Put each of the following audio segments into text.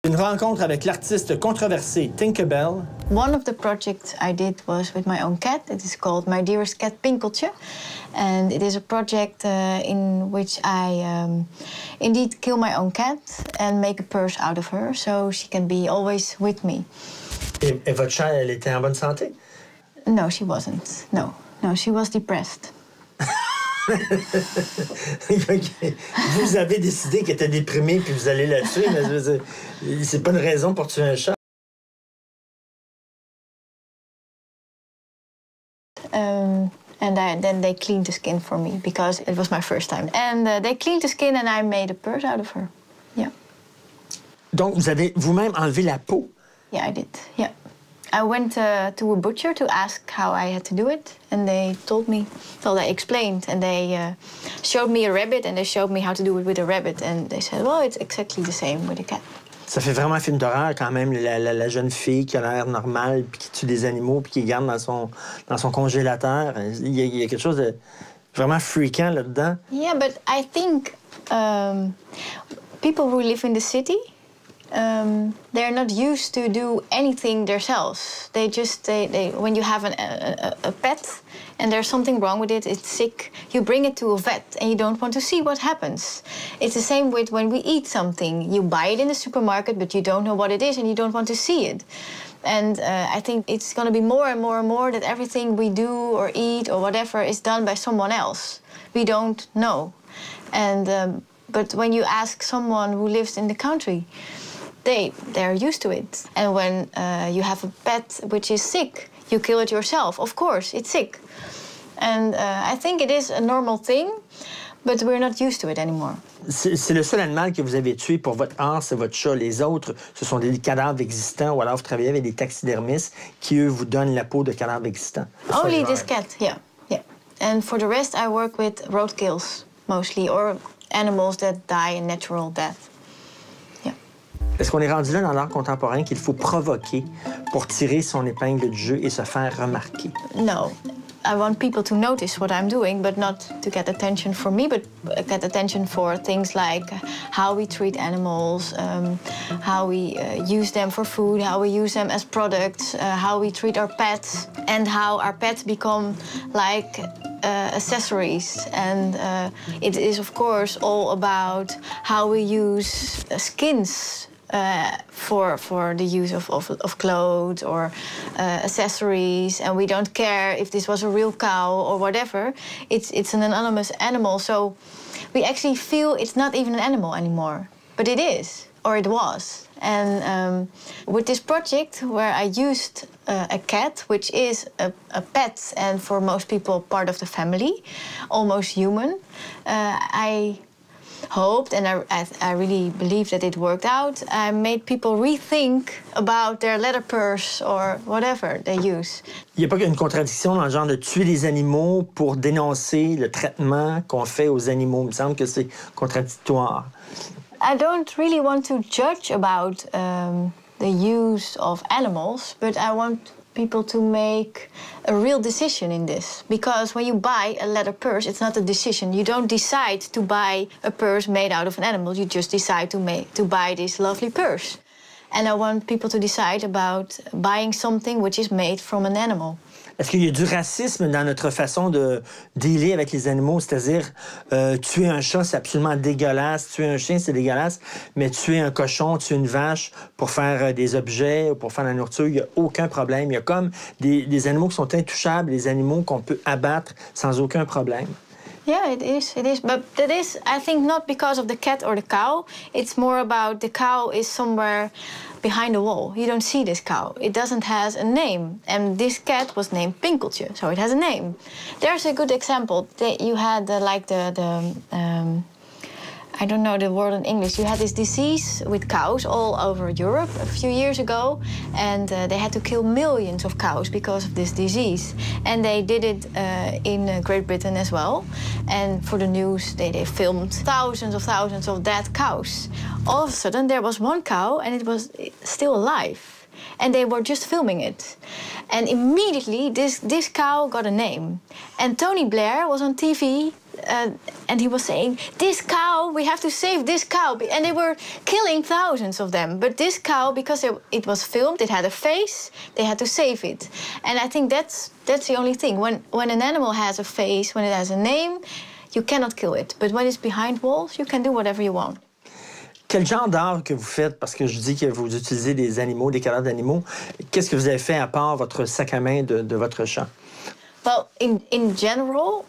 Une rencontre avec l'artiste controversé TINKEBELL. One of the projects I did was with my own cat. It is called My Dearest Cat Pinkeltje. And it is a project in which I indeed kill my own cat and make a purse out of her so she can be always with me. Et votre chat, elle était en bonne santé? No, she wasn't. No, she was depressed. Vous avez décidé qu'elle était déprimée puis vous allez la tuer, mais c'est pas une raison pour tuer un chat. And then they cleaned the skin for me because it was my first time. And they cleaned the skin and I made a purse out of her. Yeah. Donc, vous avez vous-même enlevé la peau? Yeah, I did. Yeah. I went to a butcher to ask how I had to do it, and they told me. Well, they explained, and they showed me a rabbit, and they showed me how to do it with a rabbit, and they said, well, it's exactly the same with a cat. Ça fait vraiment un film d'horreur, quand même, la jeune fille qui a l'air normale, puis qui tue des animaux, puis qui garde dans son congélateur. Il y a quelque chose de vraiment freakant là-dedans. Yeah, but I think people who live in the city, they're not used to do anything themselves. They when you have a pet and there's something wrong with it, it's sick, you bring it to a vet and you don't want to see what happens. It's the same with when we eat something. You buy it in the supermarket, but you don't know what it is and you don't want to see it. And I think it's going to be more and more and more that everything we do or eat or whatever is done by someone else. We don't know. And but when you ask someone who lives in the country, they're used to it. And when you have a pet which is sick, you kill it yourself. Of course, it's sick. And I think it is a normal thing, but we're not used to it anymore. C'est le seul animal que vous avez tué pour votre art, c'est votre chat. Les autres, ce sont des cadavres existants, ou alors vous travaillez avec des taxidermistes qui, eux, vous donnent la peau de cadavres existants. Only this cat, yeah. And for the rest, I work with roadkills, mostly, or animals that die a natural death. Est-ce qu'on est rendu là dans l'art contemporain qu'il faut provoquer pour tirer son épingle du jeu et se faire remarquer? No. I want people to notice what I'm doing, but not to get attention for me, but get attention for things like how we treat animals, how we use them for food, how we use them as products, how we treat our pets, and how our pets become like accessories. And it is, of course, all about how we use skins for the use of clothes or accessories, and we don't care if this was a real cow or whatever. It's an anonymous animal, so we actually feel it's not even an animal anymore, but it is, or it was. And with this project, where I used a cat, which is a pet, and for most people part of the family, almost human, I hoped, and I really believe that it worked out, I made people rethink about their leather purse or whatever they use. Il n'y a pas qu'une contradiction dans le genre de tuer les animaux pour dénoncer le traitement qu'on fait aux animaux. Il me semble que c'est contradictoire. I don't really want to judge about the use of animals, but I want people to make a real decision in this. Because when you buy a leather purse, it's not a decision. You don't decide to buy a purse made out of an animal. You just decide to buy this lovely purse. And I want people to decide about buying something which is made from an animal. Est-ce qu'il y a du racisme dans notre façon de dealer avec les animaux? C'est-à-dire, tuer un chat, c'est absolument dégueulasse. Tuer un chien, c'est dégueulasse. Mais tuer un cochon, tuer une vache pour faire des objets, pour faire de la nourriture, il n'y a aucun problème. Il y a comme des animaux qui sont intouchables, des animaux qu'on peut abattre sans aucun problème. Yeah, it is. But that is, I think, not because of the cat or the cow. It's more about the cow is somewhere behind the wall. You don't see this cow. It doesn't have a name. And this cat was named Pinkeltje, so it has a name. There's a good example. You had I don't know the word in English. You had this disease with cows all over Europe a few years ago, and they had to kill millions of cows because of this disease. And they did it in Great Britain as well. And for the news, they filmed thousands of dead cows. All of a sudden, there was one cow, and it was still alive. And they were just filming it. And immediately, this cow got a name. And Tony Blair was on TV and he was saying, this cow, we have to save this cow. And they were killing thousands of them. But this cow, because it was filmed, it had a face, they had to save it. And I think that's the only thing. When an animal has a face, when it has a name, you cannot kill it. But when it's behind walls, you can do whatever you want. Quel genre d'art que vous faites? Parce que je dis que vous utilisez des animaux, des cadavres d'animaux. Qu'est-ce que vous avez fait à part votre sac à main de votre champ? Well, in general,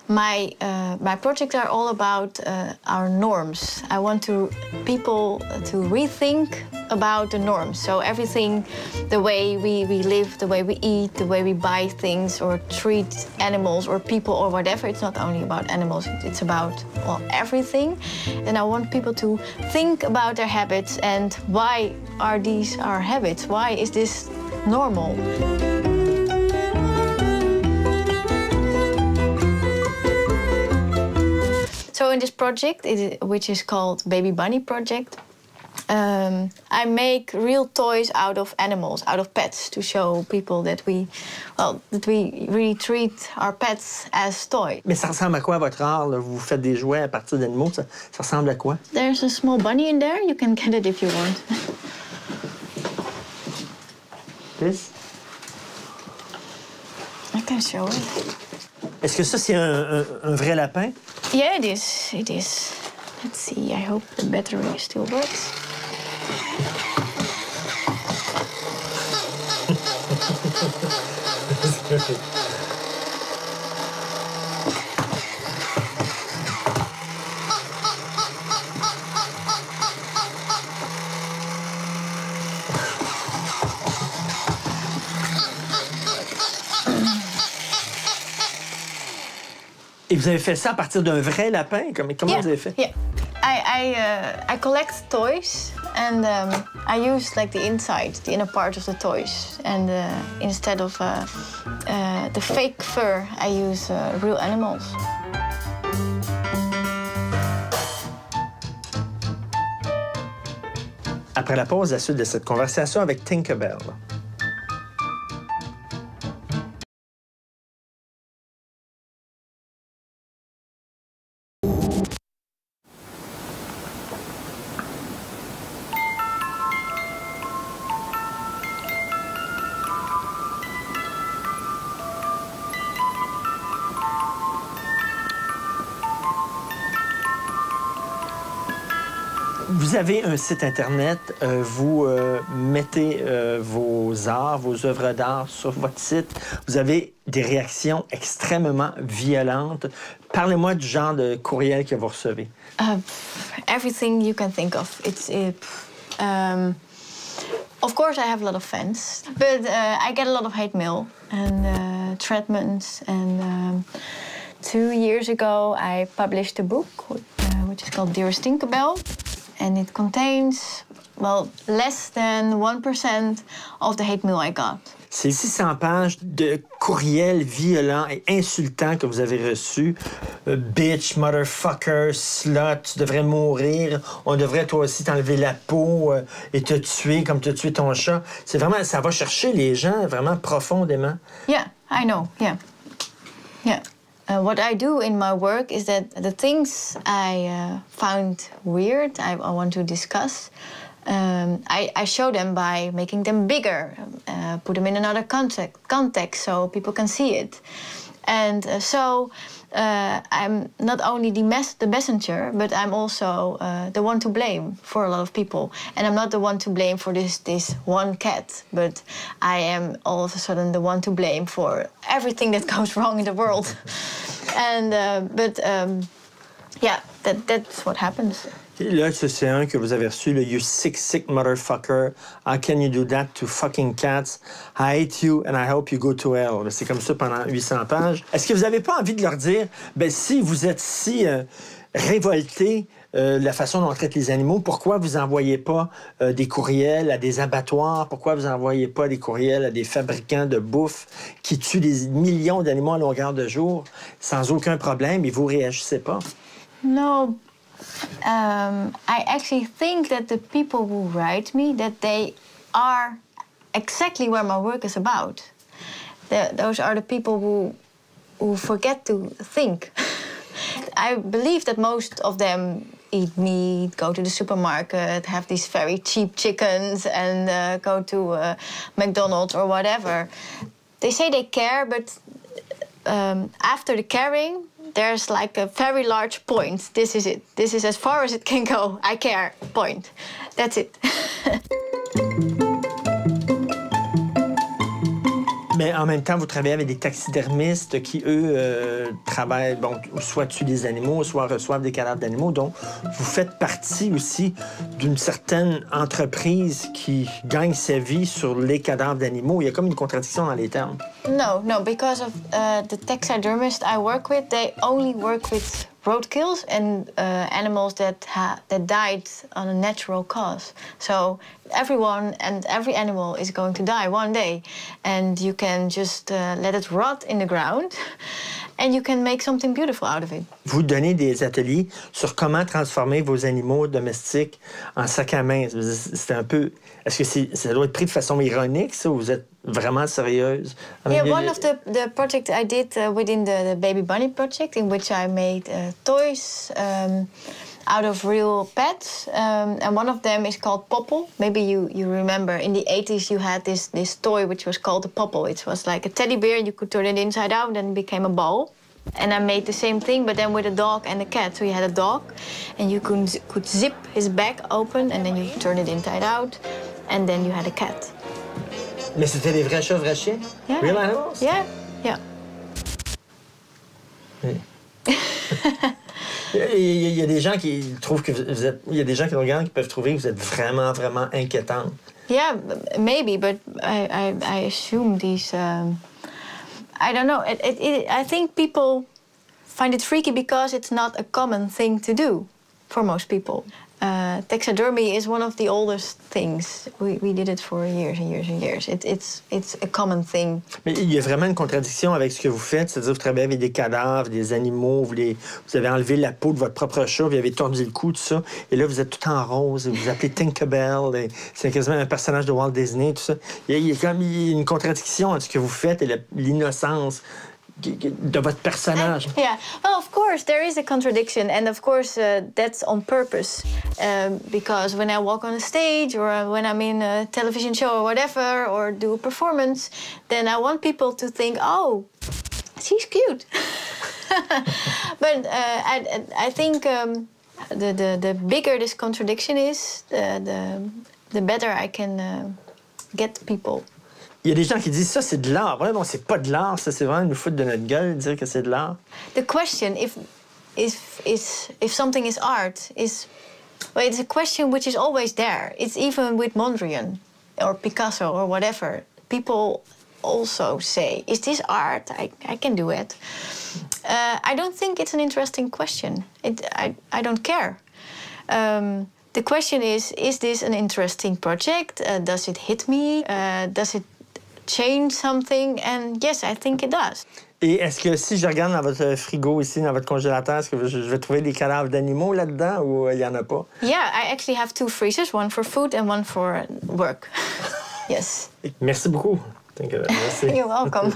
my projects are all about our norms. I want people to rethink about the norms. So everything, the way we live, the way we eat, the way we buy things or treat animals or people or whatever. It's not only about animals, it's about, well, everything. And I want people to think about their habits and why are these our habits? Why is this normal? So in this project, which is called Baby Bunny Project, I make real toys out of animals, out of pets, to show people that we really treat our pets as toys. Mais ça ressemble à quoi votre art, là? Vous faites des jouets à partir d'animaux, ça ressemble à quoi? There's a small bunny in there. You can get it if you want. This? I can show it. Est-ce que ça, c'est un vrai lapin? Yeah, it is. It is. Let's see. I hope the battery still works. Et vous avez fait ça à partir d'un vrai lapin? Comment vous avez fait? Yeah. I collect toys and I use like the inside, the inner part of the toys. And instead of the fake fur, I use real animals. Après la pause, la suite de cette conversation avec TINKEBELL. Vous avez un site Internet, vous mettez vos arts, vos œuvres d'art sur votre site. Vous avez des réactions extrêmement violentes. Parlez-moi du genre de courriel que vous recevez. Everything you can think of. Of course, I have a lot of fans, but I get a lot of hate mail and threats. And 2 years ago, I published a book which is called Dearest, TINKEBELL. And it contains, well, less than 1% of the hate mail I got. C'est 600 pages de courriels violents et insultants que vous avez reçus. Bitch, motherfucker, slut, tu devrais mourir. On devrait toi aussi t'enlever la peau et te tuer comme tu as tué ton chat. C'est vraiment, ça va chercher les gens vraiment profondément. Yeah, I know, yeah. Yeah. What I do in my work is that the things I found weird, I want to discuss, I show them by making them bigger, put them in another context so people can see it. And so I'm not only the messenger, but I'm also the one to blame for a lot of people. And I'm not the one to blame for this one cat, but I am all of a sudden the one to blame for everything that goes wrong in the world. And yeah, that's what happens. Et là, c'est un que vous avez reçu, le You sick motherfucker. How can you do that to fucking cats? I hate you and I hope you go to hell. C'est comme ça pendant 800 pages. Est-ce que vous n'avez pas envie de leur dire, ben si vous êtes si révoltés de la façon dont on traite les animaux, pourquoi vous n'envoyez pas des courriels à des abattoirs? Pourquoi vous n'envoyez pas des courriels à des fabricants de bouffe qui tuent des millions d'animaux à longueur de jour sans aucun problème et vous ne réagissez pas? No. I actually think that the people who write me, that they are exactly where my work is about. Those are the people who forget to think. I believe that most of them eat meat, go to the supermarket, have these very cheap chickens, and go to McDonald's or whatever. They say they care, but after the caring, there's like a very large point. This is it. This is as far as it can go. I care, point. That's it. Mais en même temps, vous travaillez avec des taxidermistes qui, eux, travaillent, bon, soit tuent des animaux, soit reçoivent des cadavres d'animaux. Donc, vous faites partie aussi d'une certaine entreprise qui gagne sa vie sur les cadavres d'animaux. Il y a comme une contradiction dans les termes. No, because of the taxidermists I work with, they only work with roadkills and animals that died on a natural cause. So everyone and every animal is going to die one day, and you can just let it rot in the ground, and you can make something beautiful out of it. Vous donnez des ateliers sur comment transformer vos animaux domestiques en sac à main. C'est un peu... Est-ce que ça doit être pris de façon ironique, ça, ou vous êtes vraiment sérieuse? Yeah, one of the projects I did within the Baby Bunny project, in which I made toys out of real pets, and one of them is called Popple. Maybe you remember in the 80s you had this toy which was called the Popple. It was like a teddy bear, you could turn it inside out and it became a ball. And I made the same thing, but then with a dog and a cat. So you had a dog, and you could zip his back open, and then you turn it inside out, and then you had a cat. Mais c'était des vrais chats, vrais chiens? Yeah. Real animals? Yeah, yeah. Oui. Il y a des gens qui trouvent que vous êtes... Il y a des gens qui nous regardent qui peuvent trouver que vous êtes vraiment, vraiment inquiétante. Yeah, maybe, but I assume these... I don't know. I think people find it freaky because it's not a common thing to do for most people. Taxidermy is one of the oldest things. We did it for years and years and years. It's a common thing. Mais il y a vraiment une contradiction avec ce que vous faites. C'est-à-dire que vous travaillez avec des cadavres, des animaux, vous avez enlevé la peau de votre propre chat, vous avez tordu le cou, tout ça. Et là, vous êtes tout en rose, vous vous appelez TINKEBELL. C'est quasiment un personnage de Walt Disney, tout ça. Il y a comme une contradiction entre ce que vous faites et l'innocence de votre personnage. Yeah, well, of course, there is a contradiction, and of course, that's on purpose. Because when I walk on a stage, or when I'm in a television show or whatever, or do a performance, then I want people to think, oh, she's cute. But I think the bigger this contradiction is, the better I can get people. Il y a des gens qui disent ça, c'est de l'art. Ouais, non, c'est pas de l'art, ça, c'est vraiment nous foutre de notre gueule, dire que c'est de l'art. The question, if something is art, it's a question which is always there. It's even with Mondrian or Picasso or whatever. People also say, is this art? I can do it. I don't think it's an interesting question. I don't care. The question is this an interesting project? Does it hit me? Does it change something? And yes, I think it does. Et est-ce que si je regarde dans votre frigo ici, dans votre congélateur, est-ce que je vais trouver des cadavres d'animaux là-dedans ou il n'y en a pas? Yeah, I actually have 2 freezers, one for food and one for work. Yes. Merci beaucoup. Merci. You're welcome.